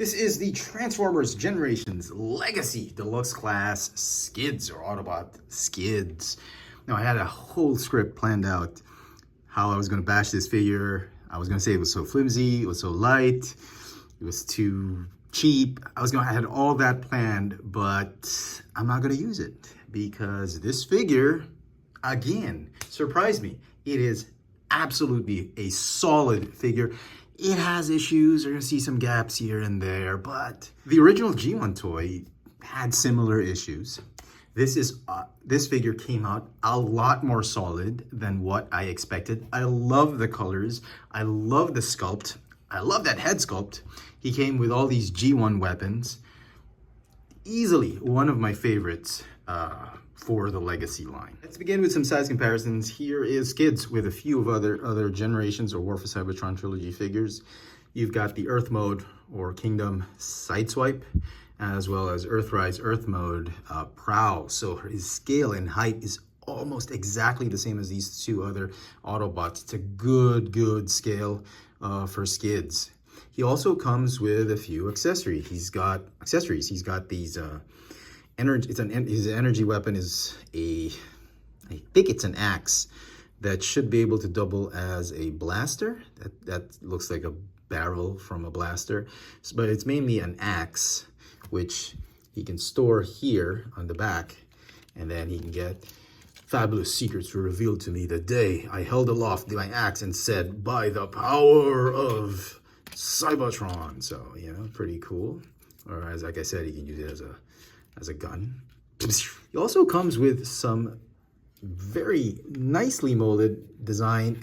This is the Transformers Generations Legacy Deluxe Class Skids, or Autobot Skids. Now, I had a whole script planned out how I was going to bash this figure. I was going to say it was so flimsy, it was so light, it was too cheap. I had all that planned, but I'm not going to use it because this figure, again, surprised me. It is absolutely a solid figure. It has issues, you're gonna see some gaps here and there, but the original G1 toy had similar issues. This figure came out a lot more solid than what I expected. I love the colors, I love the sculpt, I love that head sculpt. He came with all these G1 weapons. Easily one of my favorites for the Legacy line. Let's begin with some size comparisons. Here is Skids with a few of other generations or War for Cybertron trilogy figures. You've got the Earth mode or Kingdom Sideswipe, as well as Earthrise Earth mode Prowl. So his scale and height is almost exactly the same as these two other Autobots. It's a good scale for Skids. He also comes with a few accessories. He's got these his energy weapon is I think it's an axe that should be able to double as a blaster. That looks like a barrel from a blaster, but it's mainly an axe, which he can store here on the back, and then he can get fabulous secrets were revealed to me the day I held aloft my axe and said, "By the power of Cybertron." So, you know, pretty cool. Or as like I said, he can use it as a gun. He also comes with some very nicely molded designed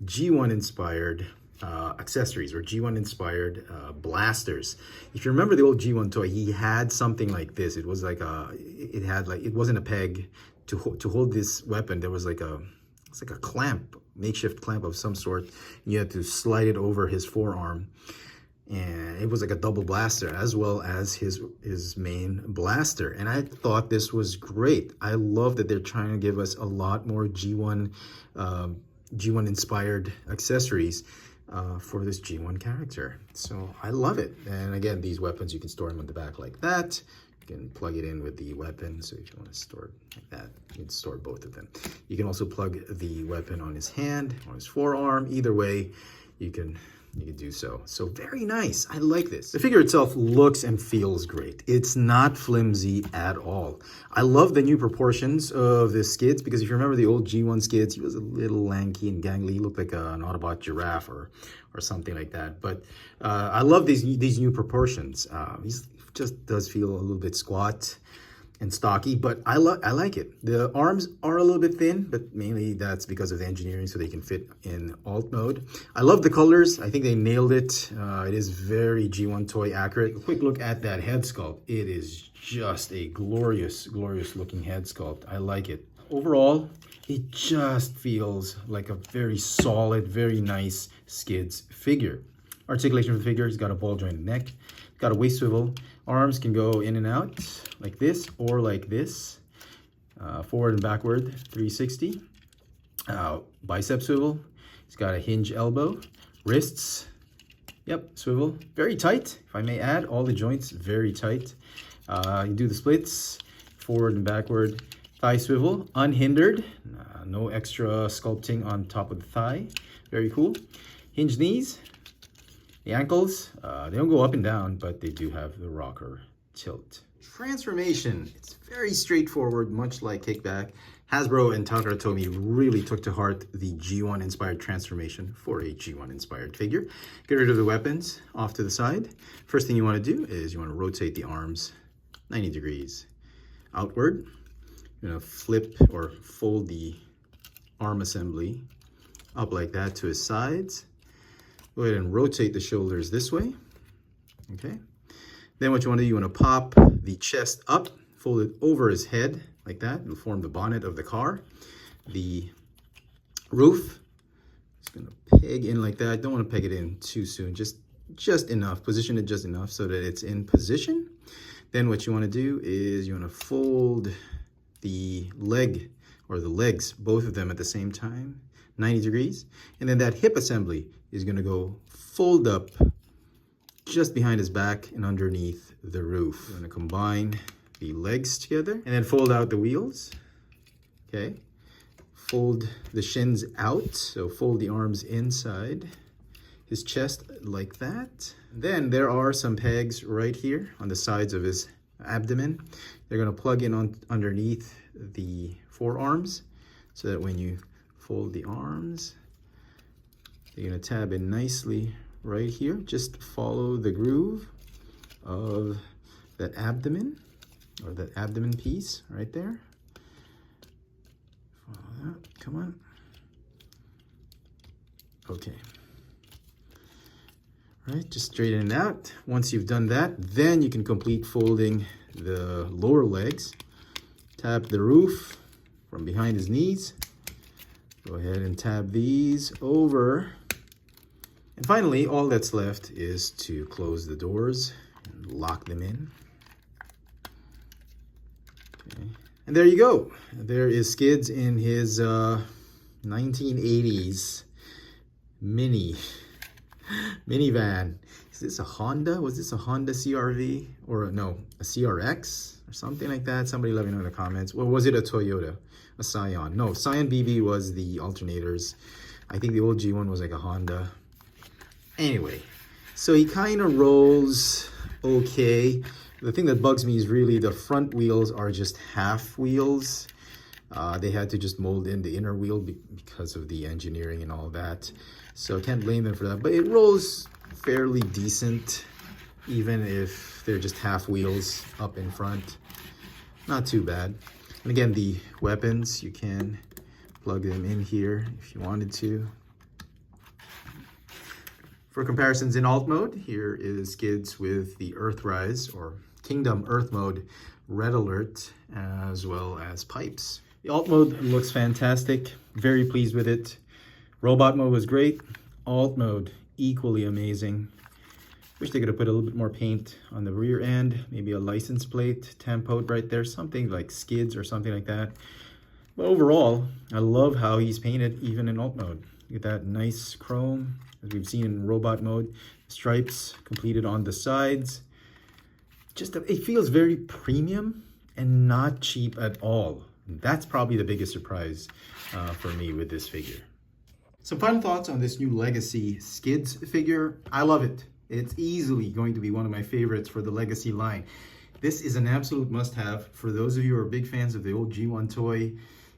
G1 inspired accessories, or G1 inspired blasters. If you remember the old G1 toy, he had something like this. It was like it wasn't a peg to hold this weapon. There was it's like a clamp, makeshift clamp of some sort. You had to slide it over his forearm. And it was like a double blaster as well as his main blaster. And I thought this was great. I love that they're trying to give us a lot more G1 inspired accessories for this G1 character. So I love it. And again, these weapons, you can store them on the back like that. You can plug it in with the weapon. So if you want to store it like that, you can store both of them. You can also plug the weapon on his hand, on his forearm. Either way, you can do so. So very nice. I like this. The figure itself looks and feels great. It's not flimsy at all. I love the new proportions of the Skids, because if you remember the old G1 Skids, he was a little lanky and gangly. He looked like an Autobot giraffe or something like that. But I love these new proportions. He just does feel a little bit squat and stocky, but I like it. The arms are a little bit thin, but mainly that's because of the engineering, so they can fit in alt mode. I love the colors. I think they nailed it. It is very G1 toy accurate. A quick look at that head sculpt. It is just a glorious looking head sculpt. I like it. Overall, it just feels like a very solid, very nice Skids figure. Articulation for the figure, he's got a ball jointed neck, got a waist swivel. Arms can go in and out like this or like this. Forward and backward, 360. Bicep swivel. He's got a hinge elbow. Wrists, yep, swivel. Very tight, if I may add. All the joints very tight. You do the splits, forward and backward. Thigh swivel, unhindered. No extra sculpting on top of the thigh. Very cool. Hinge knees. The ankles, they don't go up and down, but they do have the rocker tilt. Transformation, it's very straightforward, much like Kickback. Hasbro and Takara Tomy really took to heart the G1 inspired transformation for a G1 inspired figure. Get rid of the weapons off to the side. First thing you want to do is you want to rotate the arms 90 degrees outward. You're going to flip or fold the arm assembly up like that to his sides. Go ahead and rotate the shoulders this way, okay? Then what you want to do, you want to pop the chest up, fold it over his head like that. It'll form the bonnet of the car. The roof is going to peg in like that. Don't want to peg it in too soon, just enough. Position it just enough so that it's in position. Then what you want to do is you want to fold the leg or the legs, both of them at the same time, 90 degrees. And then that hip assembly is going to go fold up just behind his back and underneath the roof. We're gonna combine the legs together and then fold out the wheels. Okay, fold the shins out, so fold the arms inside his chest like that. Then there are some pegs right here on the sides of his abdomen. They're gonna plug in on underneath the forearms so that when you fold the arms, you're gonna tab in nicely right here. Just follow the groove of that abdomen, or that abdomen piece right there. Follow that, come on. Okay. All right, just straighten it out. Once you've done that, then you can complete folding the lower legs. Tap the roof from behind his knees. Go ahead and tab these over. And finally, all that's left is to close the doors and lock them in. Okay. And there you go. There is Skids in his 1980s minivan. Is this a Honda? Was this a Honda CRV? Or no, a CRX or something like that? Somebody let me know in the comments. Or was it a Toyota? A Scion? No, Scion BB was the alternators. I think the old G1 was like a Honda. Anyway, so he kind of rolls okay. The thing that bugs me is really the front wheels are just half wheels. They had to just mold in the inner wheel because of the engineering and all that. So I can't blame them for that. But it rolls fairly decent, even if they're just half wheels up in front. Not too bad. And again, the weapons, you can plug them in here if you wanted to. For comparisons in alt mode, here is Skids with the Earthrise or Kingdom Earth mode, Red Alert, as well as pipes. The alt mode looks fantastic. Very pleased with it. Robot mode was great. Alt mode, equally amazing. Wish they could have put a little bit more paint on the rear end, maybe a license plate, tempoed right there, something like Skids or something like that. But overall, I love how he's painted even in alt mode. Look at that nice chrome, as we've seen in robot mode. Stripes completed on the sides. It feels very premium and not cheap at all. That's probably the biggest surprise for me with this figure. Some final thoughts on this new Legacy Skids figure. I love it. It's easily going to be one of my favorites for the Legacy line. This is an absolute must-have for those of you who are big fans of the old G1 toy.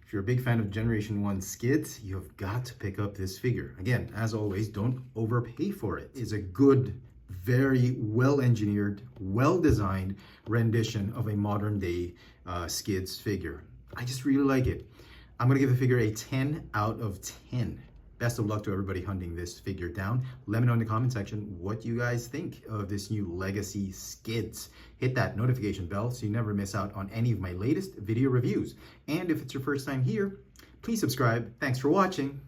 If you're a big fan of Generation 1 Skids, you've got to pick up this figure. Again, as always, don't overpay for it. It's a good, very well-engineered, well-designed rendition of a modern-day Skids figure. I just really like it. I'm gonna give the figure a 10 out of 10. Best of luck to everybody hunting this figure down. Let me know in the comment section what you guys think of this new Legacy Skids. Hit that notification bell so you never miss out on any of my latest video reviews. And if it's your first time here, please subscribe. Thanks for watching.